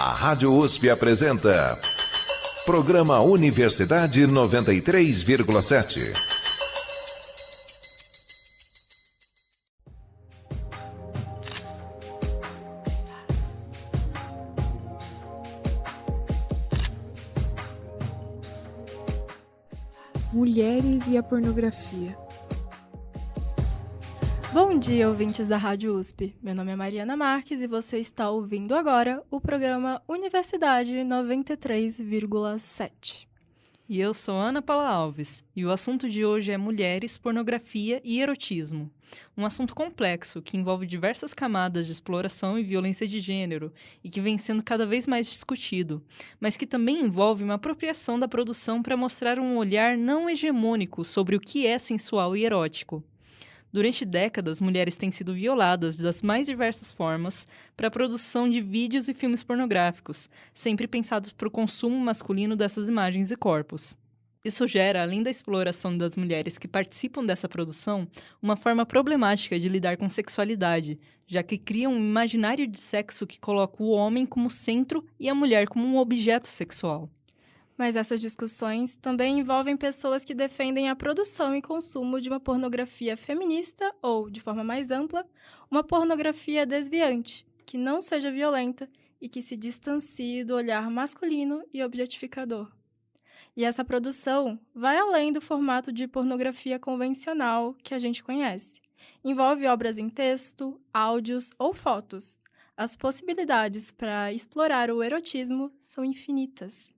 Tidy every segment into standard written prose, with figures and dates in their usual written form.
A Rádio USP apresenta Programa Universidade 93,7. Mulheres e a pornografia. Bom dia, ouvintes da Rádio USP. Meu nome é Mariana Marques e você está ouvindo agora o programa Universidade 93,7. E eu sou Ana Paula Alves, e o assunto de hoje é mulheres, pornografia e erotismo. Um assunto complexo que envolve diversas camadas de exploração e violência de gênero e que vem sendo cada vez mais discutido, mas que também envolve uma apropriação da produção para mostrar um olhar não hegemônico sobre o que é sensual e erótico. Durante décadas, mulheres têm sido violadas das mais diversas formas para a produção de vídeos e filmes pornográficos, sempre pensados para o consumo masculino dessas imagens e corpos. Isso gera, além da exploração das mulheres que participam dessa produção, uma forma problemática de lidar com sexualidade, já que cria um imaginário de sexo que coloca o homem como centro e a mulher como um objeto sexual. Mas essas discussões também envolvem pessoas que defendem a produção e consumo de uma pornografia feminista ou, de forma mais ampla, uma pornografia desviante, que não seja violenta e que se distancie do olhar masculino e objetificador. E essa produção vai além do formato de pornografia convencional que a gente conhece. Envolve obras em texto, áudios ou fotos. As possibilidades para explorar o erotismo são infinitas.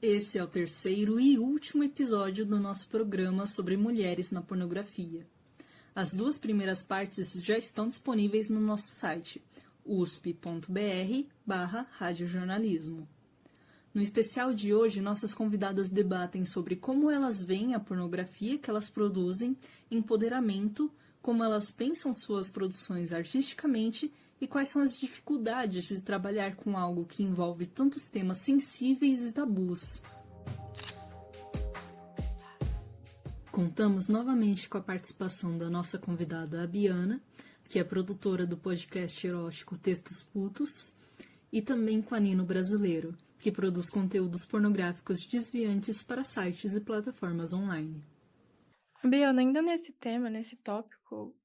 Esse é o terceiro e último episódio do nosso programa sobre mulheres na pornografia. As duas primeiras partes já estão disponíveis no nosso site, usp.br/radiojornalismo. No especial de hoje, nossas convidadas debatem sobre como elas veem a pornografia que elas produzem, empoderamento, como elas pensam suas produções artisticamente e quais são as dificuldades de trabalhar com algo que envolve tantos temas sensíveis e tabus. Contamos novamente com a participação da nossa convidada Biana, que é produtora do podcast erótico Textos Putos, e também com a Nino Brasileiro, que produz conteúdos pornográficos desviantes para sites e plataformas online. Biana, ainda nesse tema, nesse tópico,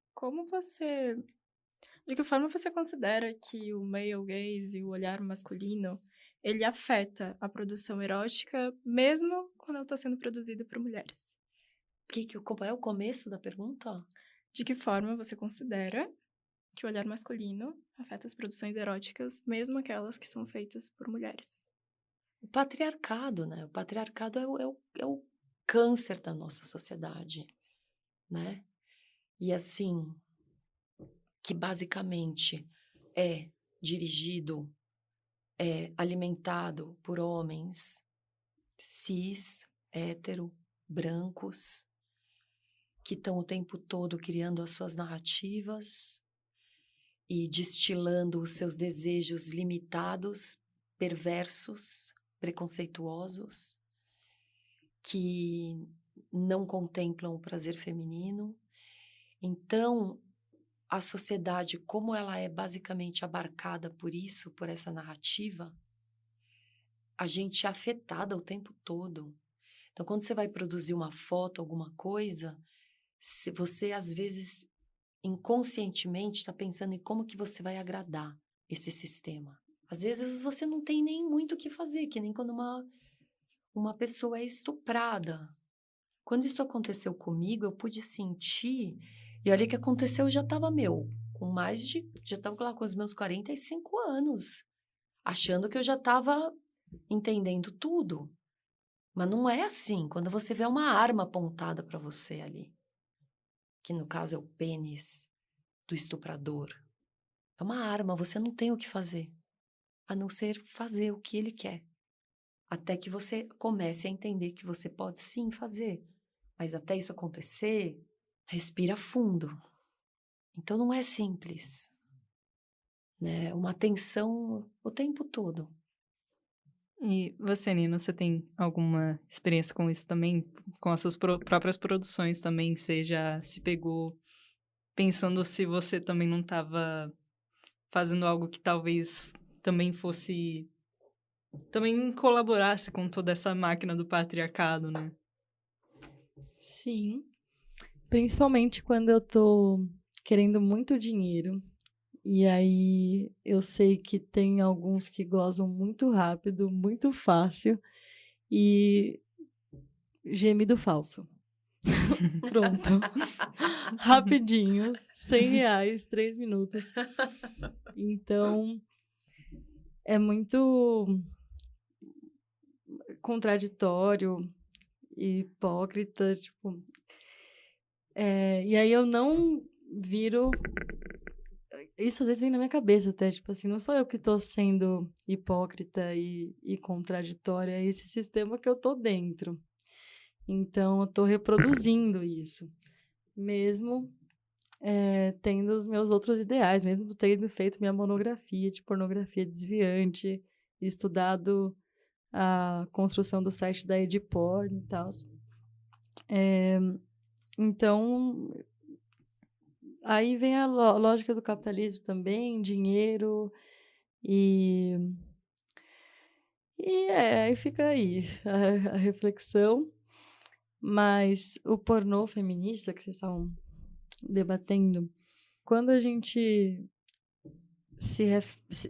de que forma você considera que o male gaze e o olhar masculino, ele afeta a produção erótica, mesmo quando ela está sendo produzida por mulheres? Qual é o começo da pergunta? De que forma você considera que o olhar masculino afeta as produções eróticas, mesmo aquelas que são feitas por mulheres? O patriarcado, né? O patriarcado é o câncer da nossa sociedade, né? E assim, que basicamente é dirigido, é alimentado por homens cis, hétero, brancos, que estão o tempo todo criando as suas narrativas e destilando os seus desejos limitados, perversos, preconceituosos, que não contemplam o prazer feminino. Então, a sociedade, como ela é basicamente abarcada por isso, por essa narrativa, a gente é afetada o tempo todo. Então, quando você vai produzir uma foto, alguma coisa, você, às vezes, inconscientemente está pensando em como que você vai agradar esse sistema. Às vezes, você não tem nem muito o que fazer, que nem quando uma pessoa é estuprada. Quando isso aconteceu comigo, eu pude sentir... E olha que aconteceu, eu já estava, já estava lá com os meus 45 anos, achando que eu já estava entendendo tudo. Mas não é assim, quando você vê uma arma apontada para você ali, que no caso é o pênis do estuprador. É uma arma, você não tem o que fazer, a não ser fazer o que ele quer. Até que você comece a entender que você pode sim fazer. Mas até isso acontecer... Respira fundo. Então, não é simples, né? Uma tensão o tempo todo. E você, Nina, você tem alguma experiência com isso também? Com as suas próprias produções também? Você já se pegou pensando se você também não estava fazendo algo que talvez também também colaborasse com toda essa máquina do patriarcado, né? Sim, principalmente quando eu tô querendo muito dinheiro. E aí eu sei que tem alguns que gozam muito rápido, muito fácil e gemido falso. Pronto. Rapidinho, R$ 100, 3 minutos. Então, é muito contraditório e hipócrita, tipo... e aí eu não viro... Isso às vezes vem na minha cabeça até, tipo assim, não sou eu que estou sendo hipócrita e contraditória, é esse sistema que eu estou dentro. Então, eu estou reproduzindo isso. Mesmo tendo os meus outros ideais, mesmo tendo feito minha monografia de pornografia desviante, estudado a construção do site da Ediporn e tal. Então, aí vem a lógica do capitalismo também, dinheiro, e aí fica aí a reflexão. Mas o pornô feminista que vocês estavam debatendo, quando a gente se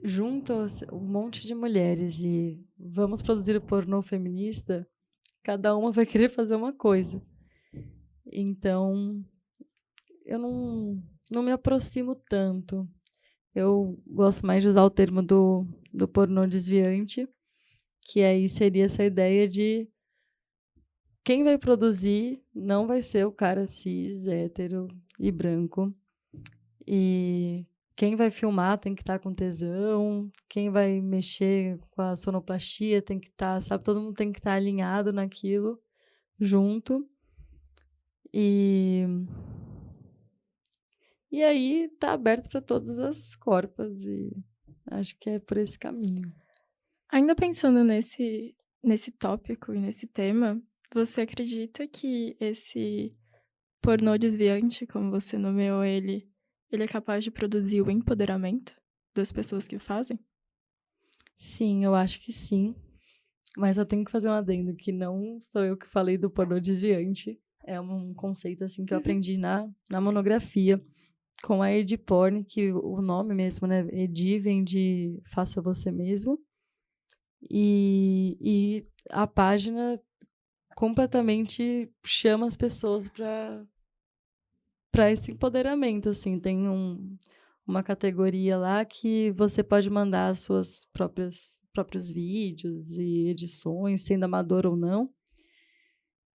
junta um monte de mulheres e vamos produzir o pornô feminista, cada uma vai querer fazer uma coisa. Então, eu não me aproximo tanto. Eu gosto mais de usar o termo do pornô desviante, que aí seria essa ideia de quem vai produzir não vai ser o cara cis, hétero e branco. E quem vai filmar tem que estar com tesão, quem vai mexer com a sonoplastia tem que estar, sabe? Todo mundo tem que estar alinhado naquilo, junto. E aí tá aberto para todas as corpas e acho que é por esse caminho. Ainda pensando nesse tópico e nesse tema, você acredita que esse pornô desviante, como você nomeou ele é capaz de produzir o empoderamento das pessoas que fazem? Sim, eu acho que sim. Mas eu tenho que fazer um adendo, que não sou eu que falei do pornô desviante. É um conceito assim que eu aprendi na monografia com a Ediporn, que o nome mesmo, né? Edi vem de faça você mesmo. E a página completamente chama as pessoas para esse empoderamento, assim. Tem uma categoria lá que você pode mandar as suas próprios vídeos e edições, sendo amador ou não.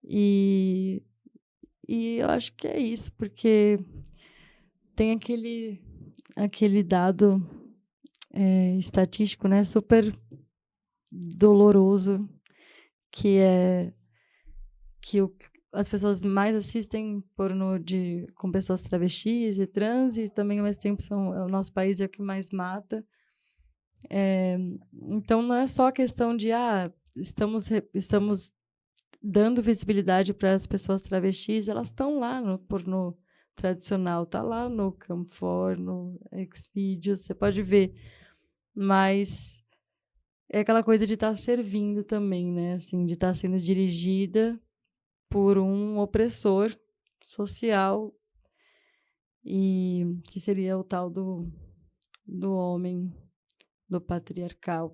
E eu acho que é isso, porque tem aquele dado estatístico, né, super doloroso, que é que as pessoas mais assistem pornô com pessoas travestis e trans, e também, ao mesmo tempo, o nosso país é o que mais mata. Então, não é só a questão de estamos dando visibilidade para as pessoas travestis, elas estão lá no pornô tradicional, está lá no Camfor, no Xvideos, você pode ver. Mas é aquela coisa de estar servindo também, né? Assim, de estar sendo dirigida por um opressor social, e que seria o tal do homem, do patriarcal.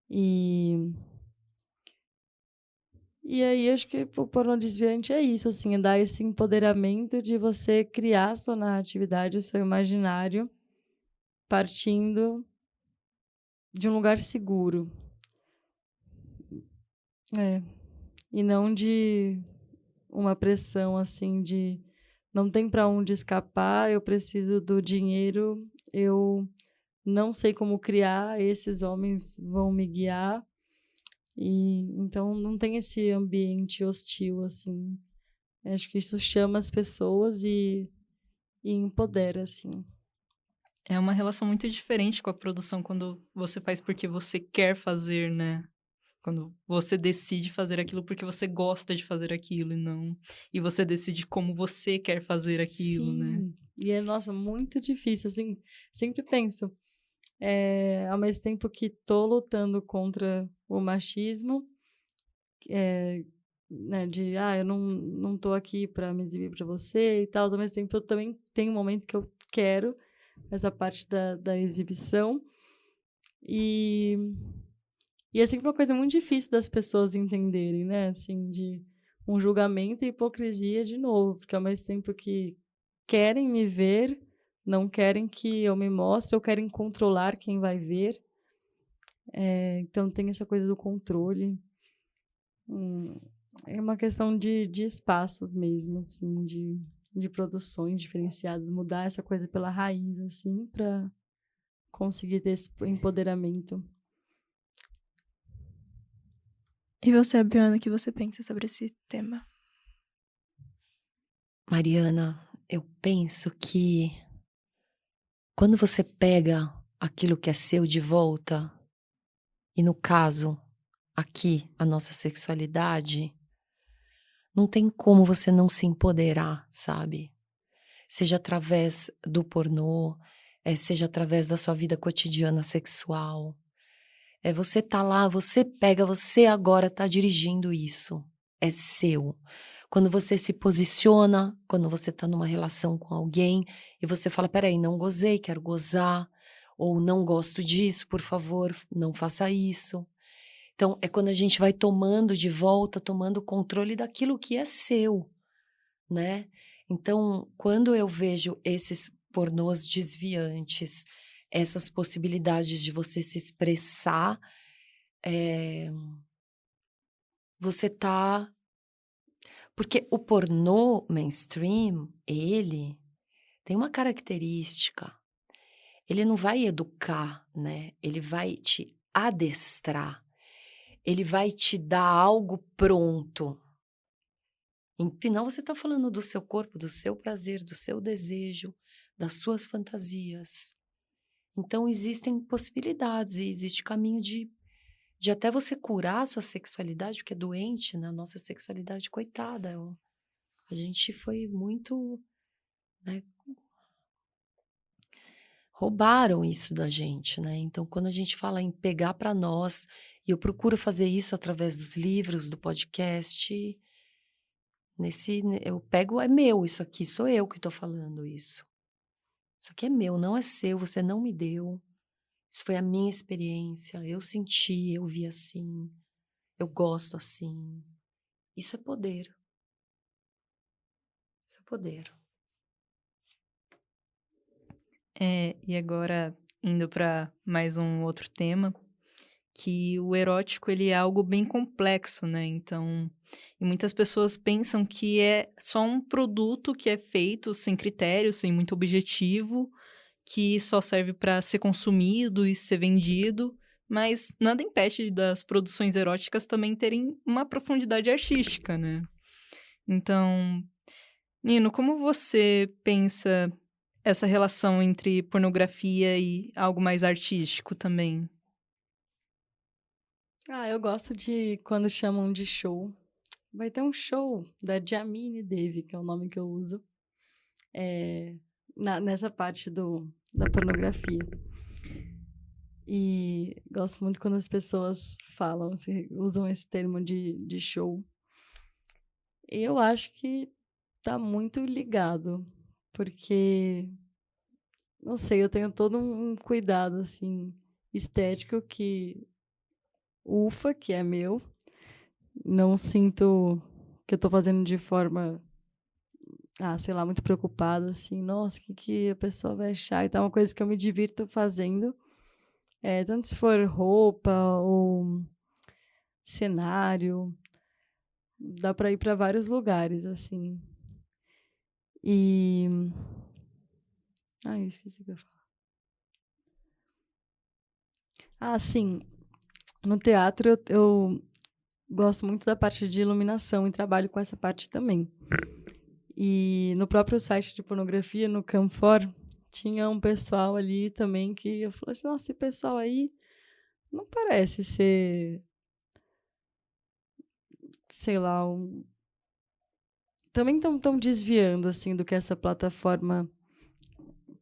E aí acho que o pornô desviante é isso, assim, é dar esse empoderamento de você criar a sua narratividade, o seu imaginário, partindo de um lugar seguro. E não de uma pressão, assim, de não tem para onde escapar, eu preciso do dinheiro, eu não sei como criar, esses homens vão me guiar. E então não tem esse ambiente hostil, assim. Acho que isso chama as pessoas e empodera, assim. É uma relação muito diferente com a produção quando você faz porque você quer fazer, né? Quando você decide fazer aquilo porque você gosta de fazer aquilo e você decide como você quer fazer aquilo, Sim. né? E é, nossa, muito difícil, assim. Sempre penso, ao mesmo tempo que tô lutando contra o machismo, né, eu não tô aqui para me exibir para você e tal, ao mesmo tempo eu também tenho um momento que eu quero essa parte da exibição. E é sempre uma coisa muito difícil das pessoas entenderem, né? Assim, de um julgamento e hipocrisia de novo, porque ao mesmo tempo que querem me ver, não querem que eu me mostre, ou querem controlar quem vai ver. Então tem essa coisa do controle. É uma questão de espaços mesmo, assim, de produções diferenciadas, mudar essa coisa pela raiz, assim, para conseguir ter esse empoderamento. E você, Biana, o que você pensa sobre esse tema? Mariana, eu penso que quando você pega aquilo que é seu de volta, e no caso, aqui, a nossa sexualidade, não tem como você não se empoderar, sabe? Seja através do pornô, seja através da sua vida cotidiana sexual. Você tá lá, você pega, você agora tá dirigindo isso. É seu. Quando você se posiciona, quando você tá numa relação com alguém e você fala, peraí, não gozei, quero gozar, ou não gosto disso, por favor, não faça isso. Então, é quando a gente vai tomando de volta, tomando o controle daquilo que é seu, né? Então, quando eu vejo esses pornôs desviantes, essas possibilidades de você se expressar, você tá... Porque o pornô mainstream, ele tem uma característica. Ele não vai educar, né? Ele vai te adestrar. Ele vai te dar algo pronto. Afinal, você está falando do seu corpo, do seu prazer, do seu desejo, das suas fantasias. Então, existem possibilidades e existe caminho de até você curar a sua sexualidade, porque é doente, né? A nossa sexualidade, coitada. A gente foi muito... né? Roubaram isso da gente, né? Então, quando a gente fala em pegar para nós, e eu procuro fazer isso através dos livros, do podcast, eu pego, é meu isso aqui, sou eu que estou falando isso. Isso aqui é meu, não é seu, você não me deu. Isso foi a minha experiência, eu senti, eu vi assim, eu gosto assim. Isso é poder. Isso é poder. E agora, indo para mais um outro tema, que o erótico ele é algo bem complexo, né? Então, e muitas pessoas pensam que é só um produto que é feito sem critério, sem muito objetivo, que só serve para ser consumido e ser vendido, mas nada impede das produções eróticas também terem uma profundidade artística, né? Então, Nino, como você pensa essa relação entre pornografia e algo mais artístico também? Eu gosto de quando chamam de show. Vai ter um show da Jamine Dave, que é o nome que eu uso, nessa parte da pornografia. E gosto muito quando as pessoas falam, usam esse termo de show. Eu acho que tá muito ligado, porque, não sei, eu tenho todo um cuidado, assim, estético que que é meu. Não sinto que eu tô fazendo de forma, sei lá, muito preocupada, assim, nossa, o que a pessoa vai achar? E tá uma coisa que eu me divirto fazendo. Tanto se for roupa ou cenário, dá para ir para vários lugares, assim. E... eu esqueci o que eu ia falar. Sim. No teatro, eu gosto muito da parte de iluminação e trabalho com essa parte também. E no próprio site de pornografia, no Camfor, tinha um pessoal ali também que eu falei assim, nossa, esse pessoal aí não parece ser, sei lá, também estão desviando assim do que essa plataforma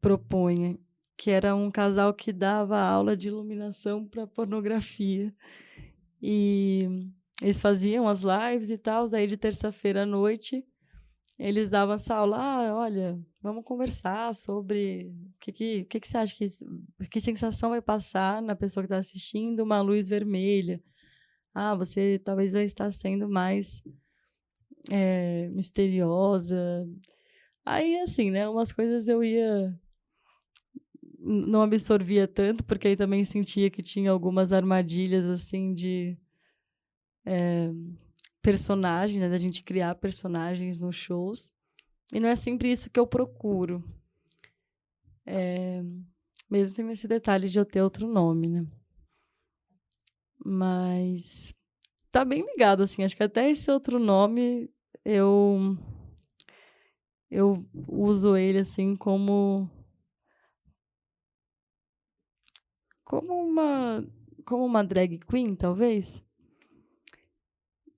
propõe. que era um casal que dava aula de iluminação para pornografia. E eles faziam as lives e tal, daí de terça-feira à noite eles davam essa aula. Olha, vamos conversar sobre o que você acha que sensação vai passar na pessoa que está assistindo uma luz vermelha. Você talvez vai estar sendo mais misteriosa. Aí, assim, né, umas coisas eu não absorvia tanto, porque aí também sentia que tinha algumas armadilhas, assim, de personagens, né, da gente criar personagens nos shows. E não é sempre isso que eu procuro. Mesmo tendo esse detalhe de eu ter outro nome, né? Mas tá bem ligado, assim. Acho que até esse outro nome eu uso ele, assim, como uma drag queen, talvez.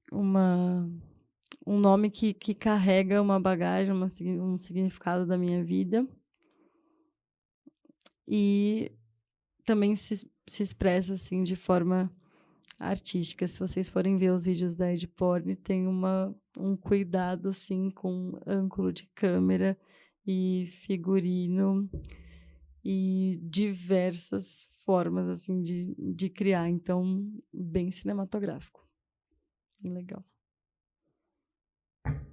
Um nome que carrega uma bagagem, um significado da minha vida. E também se expressa assim de forma artística. Se vocês forem ver os vídeos da Ed Porn, tem um cuidado assim com ângulo de câmera e figurino e diversas formas assim de criar. Então, bem cinematográfico. Bem legal.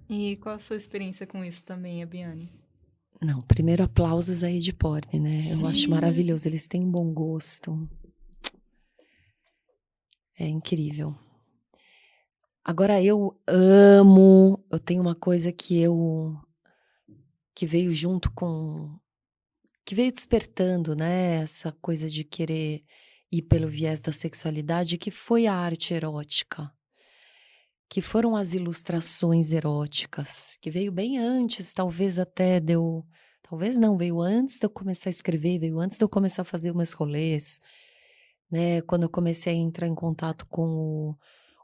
E qual a sua experiência com isso também, Abiane? Não, primeiro aplausos aí de Porn, né? Eu Sim. acho maravilhoso, eles têm um bom gosto. É incrível. Agora eu tenho uma coisa que veio junto com, que veio despertando, né? Essa coisa de querer ir pelo viés da sexualidade, que foi a arte erótica. Que foram as ilustrações eróticas, que veio bem antes, talvez veio antes de eu começar a escrever, veio antes de eu começar a fazer meus rolês, né? Quando eu comecei a entrar em contato com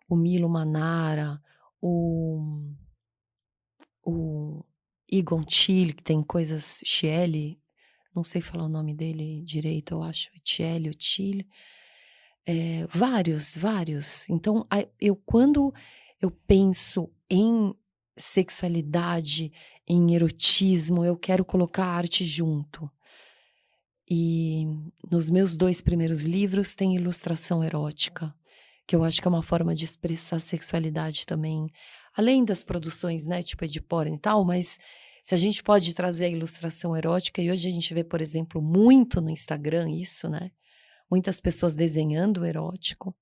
o Milo Manara, o Egon Schiele, que tem coisas, Schiele, não sei falar o nome dele direito, eu acho, Schiele ou Schiele, vários. Então, quando eu penso em sexualidade, em erotismo, eu quero colocar a arte junto. E nos meus 2 primeiros livros tem ilustração erótica, que eu acho que é uma forma de expressar sexualidade também, além das produções, né, tipo Ed Porn e tal, mas se a gente pode trazer a ilustração erótica, e hoje a gente vê, por exemplo, muito no Instagram isso, né? Muitas pessoas desenhando erótico.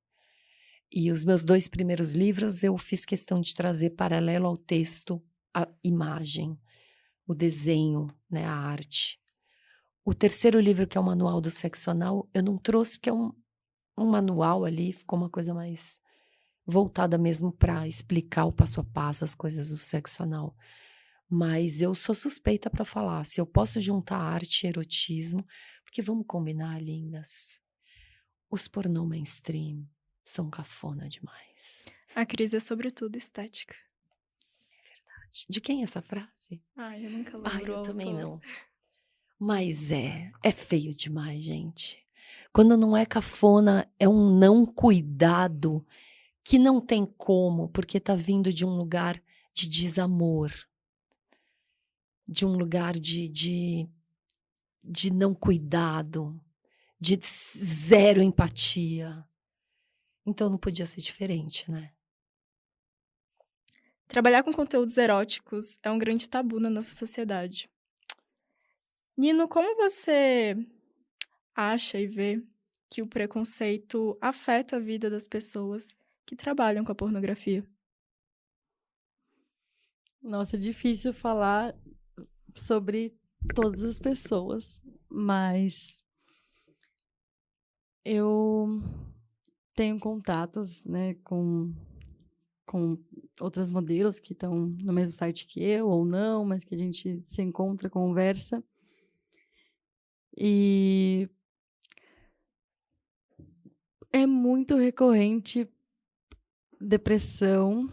E os meus 2 primeiros livros eu fiz questão de trazer paralelo ao texto, a imagem, o desenho, né, a arte. O terceiro livro, que é o Manual do Sexo Anal, eu não trouxe porque é um manual ali, ficou uma coisa mais voltada mesmo para explicar o passo a passo, as coisas do sexo anal. Mas eu sou suspeita para falar, se eu posso juntar arte e erotismo, porque vamos combinar, lindas, os pornô mainstream são cafona demais. A crise é sobretudo estética. De quem é essa frase? Eu nunca lembro. Eu o também autor. não. Mas é feio demais, gente. Quando não é cafona, é um não cuidado que não tem como, porque tá vindo de um lugar de desamor, de um lugar de não cuidado, de zero empatia. Então não podia ser diferente, né? Trabalhar com conteúdos eróticos é um grande tabu na nossa sociedade. Nino, como você acha e vê que o preconceito afeta a vida das pessoas que trabalham com a pornografia? Nossa, é difícil falar sobre todas as pessoas, mas eu tenho contatos, né, com outras modelos que estão no mesmo site que eu ou não, mas que a gente se encontra, conversa. E é muito recorrente depressão,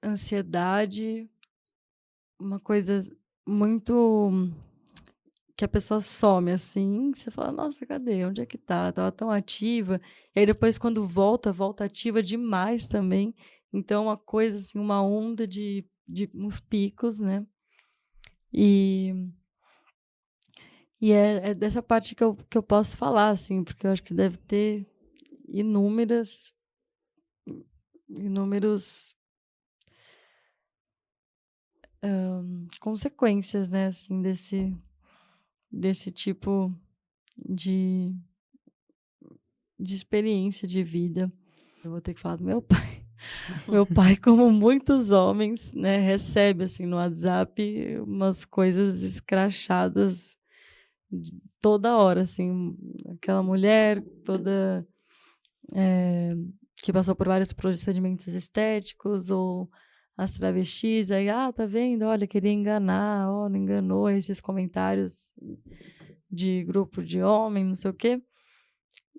ansiedade, uma coisa muito que a pessoa some, assim, você fala: "Nossa, cadê? Onde é que tá? Estava tão ativa". E aí depois quando volta, volta ativa demais também. Então uma coisa, assim, uma onda de uns picos, né. E é dessa parte que eu posso falar, assim, porque eu acho que deve ter inúmeras inúmeros, consequências, né, assim, desse tipo de experiência de vida. Eu vou ter que falar do meu pai. Meu pai, como muitos homens, né, recebe, assim, no WhatsApp umas coisas escrachadas toda hora, assim, aquela mulher toda, que passou por vários procedimentos estéticos ou as travestis, aí: "Ah, tá vendo? Olha, queria enganar, ó, não enganou", esses comentários de grupo de homem, não sei o quê.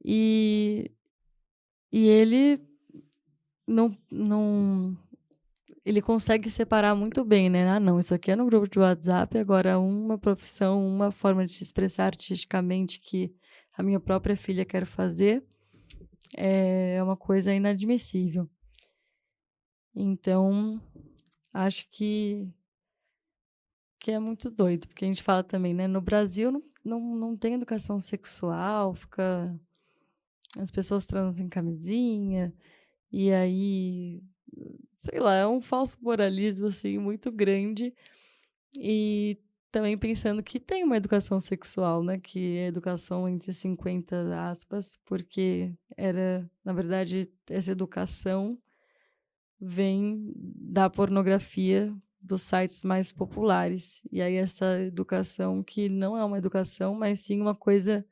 E ele não ele consegue separar muito bem, né. "Ah, não, isso aqui é no grupo de WhatsApp, agora uma profissão, uma forma de se expressar artisticamente que a minha própria filha quer fazer, é uma coisa inadmissível". Então, acho que é muito doido, porque a gente fala também, né, no Brasil não tem educação sexual, fica as pessoas transam sem camisinha, e aí, sei lá, é um falso moralismo, assim, muito grande. E também pensando que tem uma educação sexual, né, que é educação entre 50 aspas, porque na verdade, essa educação vem da pornografia dos sites mais populares. E aí essa educação que não é uma educação, mas sim uma coisa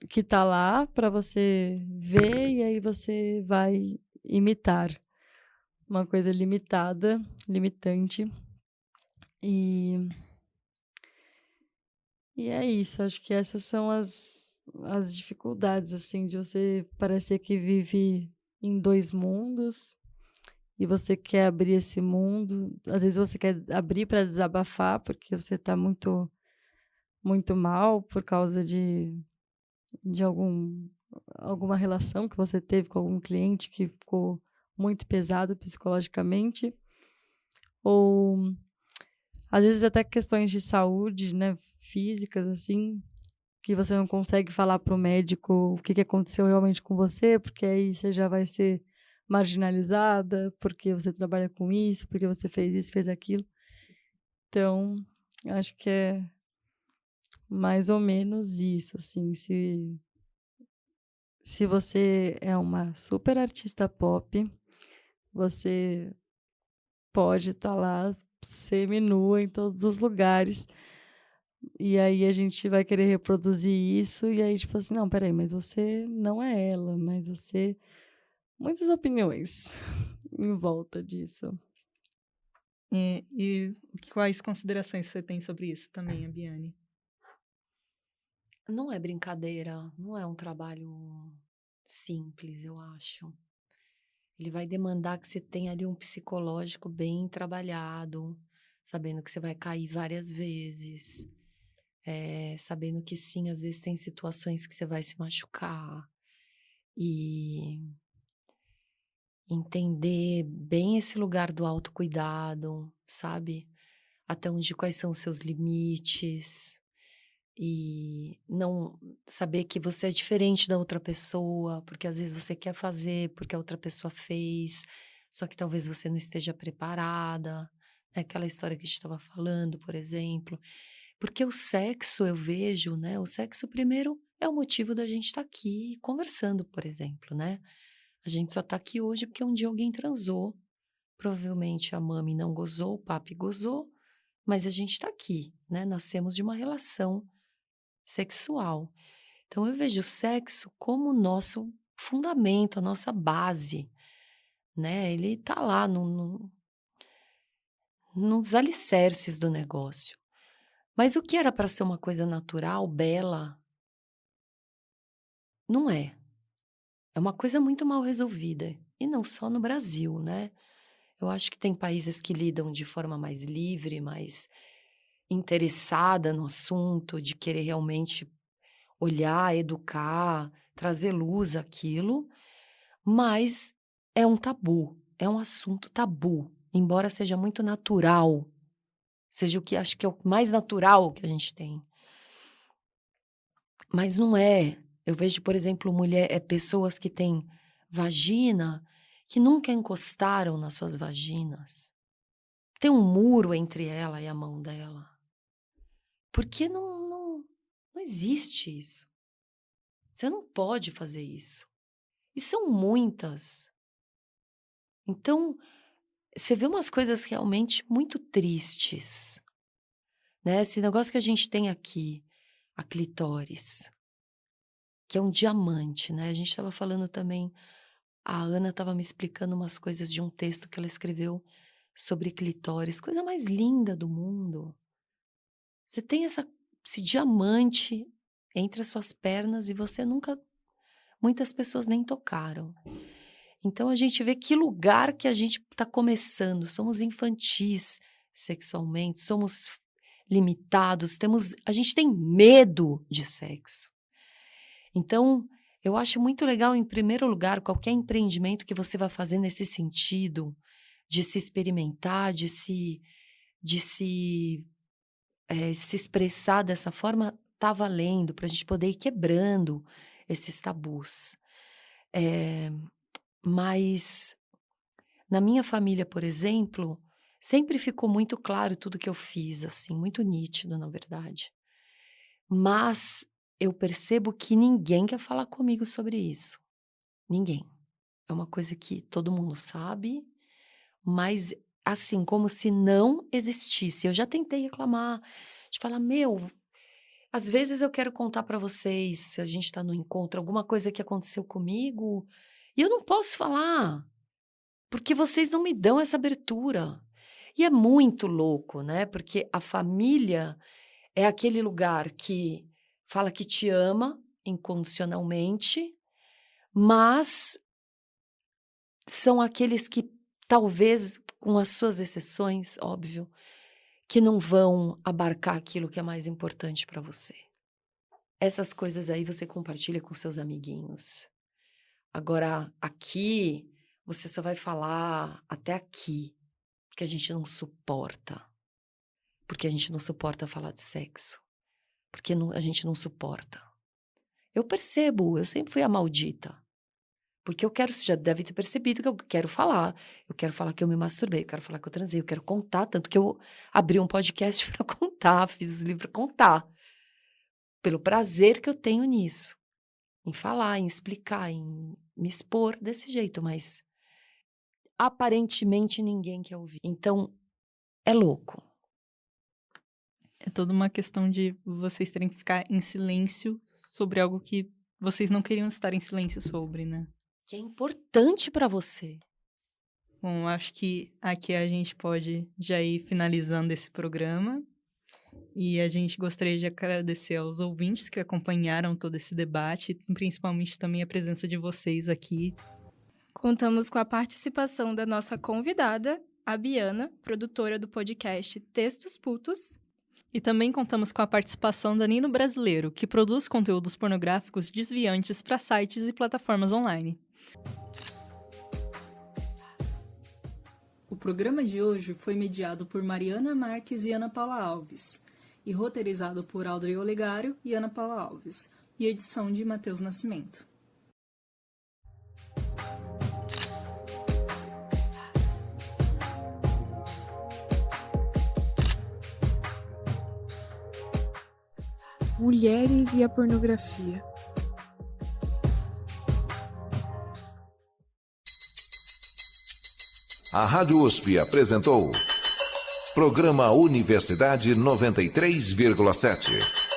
que tá lá para você ver e aí você vai imitar. Uma coisa limitada, limitante. E é isso, acho que essas são as dificuldades, assim, de você parecer que vive em 2 mundos e você quer abrir esse mundo. Às vezes você quer abrir para desabafar, porque você está muito muito mal por causa de alguma relação que você teve com algum cliente que ficou muito pesado psicologicamente, ou às vezes até questões de saúde, né, físicas, assim, que você não consegue falar para o médico o que aconteceu realmente com você, porque aí você já vai ser marginalizada, porque você trabalha com isso, porque você fez isso, fez aquilo. Então, acho que é mais ou menos isso, assim, se você é uma super artista pop, você pode estar lá seminua em todos os lugares. E aí a gente vai querer reproduzir isso, e aí, tipo assim, não, peraí, mas você não é ela, mas você. Muitas opiniões em volta disso. E quais considerações você tem sobre isso também, a Biane? Não é brincadeira, não é um trabalho simples, eu acho. Ele vai demandar que você tenha ali um psicológico bem trabalhado, sabendo que você vai cair várias vezes, sabendo que sim, às vezes tem situações que você vai se machucar e entender bem esse lugar do autocuidado, sabe? Até onde, quais são os seus limites e não saber que você é diferente da outra pessoa, porque às vezes você quer fazer porque a outra pessoa fez, só que talvez você não esteja preparada, né? Aquela história que a gente estava falando, por exemplo. Porque o sexo, eu vejo, né? O sexo, primeiro, é o motivo da gente estar aqui conversando, por exemplo, né? A gente só está aqui hoje porque um dia alguém transou. Provavelmente a mami não gozou, o papi gozou, mas a gente está aqui, né? Nascemos de uma relação sexual. Então eu vejo o sexo como o nosso fundamento, a nossa base, né? Ele está lá nos alicerces do negócio. Mas o que era para ser uma coisa natural, bela, não é. É uma coisa muito mal resolvida. E não só no Brasil, né? Eu acho que tem países que lidam de forma mais livre, mais interessada no assunto, de querer realmente olhar, educar, trazer luz àquilo, mas é um tabu, é um assunto tabu, embora seja muito natural, seja o que acho que é o mais natural que a gente tem. Mas não é. Eu vejo, por exemplo, pessoas que têm vagina que nunca encostaram nas suas vaginas. Tem um muro entre ela e a mão dela. Porque não existe isso. Você não pode fazer isso. E são muitas. Então, você vê umas coisas realmente muito tristes, né? Esse negócio que a gente tem aqui, a clitóris, que é um diamante, né? A gente estava falando também, a Ana estava me explicando umas coisas de um texto que ela escreveu sobre clitóris, coisa mais linda do mundo. Você tem esse diamante entre as suas pernas e muitas pessoas nem tocaram. Então a gente vê que lugar que a gente está começando. Somos infantis sexualmente, somos limitados, a gente tem medo de sexo. Então, eu acho muito legal, em primeiro lugar, qualquer empreendimento que você vai fazer nesse sentido, de se experimentar, de se expressar dessa forma, tá valendo, para a gente poder ir quebrando esses tabus. Mas, na minha família, por exemplo, sempre ficou muito claro tudo que eu fiz, assim, muito nítido, na verdade. Mas eu percebo que ninguém quer falar comigo sobre isso. Ninguém. É uma coisa que todo mundo sabe, mas assim, como se não existisse. Eu já tentei reclamar, de falar, às vezes eu quero contar para vocês, se a gente tá no encontro, alguma coisa que aconteceu comigo, e eu não posso falar, porque vocês não me dão essa abertura. E é muito louco, né? Porque a família é aquele lugar que fala que te ama incondicionalmente, mas são aqueles que, talvez, com as suas exceções, óbvio, que não vão abarcar aquilo que é mais importante para você. Essas coisas aí você compartilha com seus amiguinhos. Agora, aqui, você só vai falar até aqui, porque a gente não suporta. Porque a gente não suporta falar de sexo. Porque a gente não suporta. Eu percebo, eu sempre fui a maldita. Porque você já deve ter percebido que eu quero falar. Eu quero falar que eu me masturbei, eu quero falar que eu transei, eu quero contar. Tanto que eu abri um podcast para contar, fiz os livros para contar. Pelo prazer que eu tenho nisso. Em falar, em explicar, em me expor desse jeito. Mas, aparentemente, ninguém quer ouvir. Então, é louco. É toda uma questão de vocês terem que ficar em silêncio sobre algo que vocês não queriam estar em silêncio sobre, né? Que é importante para você. Bom, acho que aqui a gente pode já ir finalizando esse programa. E a gente gostaria de agradecer aos ouvintes que acompanharam todo esse debate, principalmente também a presença de vocês aqui. Contamos com a participação da nossa convidada, a Biana, produtora do podcast Textos Putos. E também contamos com a participação da Nino Brasileiro, que produz conteúdos pornográficos desviantes para sites e plataformas online. O programa de hoje foi mediado por Mariana Marques e Ana Paula Alves, e roteirizado por Audrey Olegário e Ana Paula Alves, e edição de Matheus Nascimento. Mulheres e a pornografia. A Rádio USP apresentou Programa Universidade 93,7.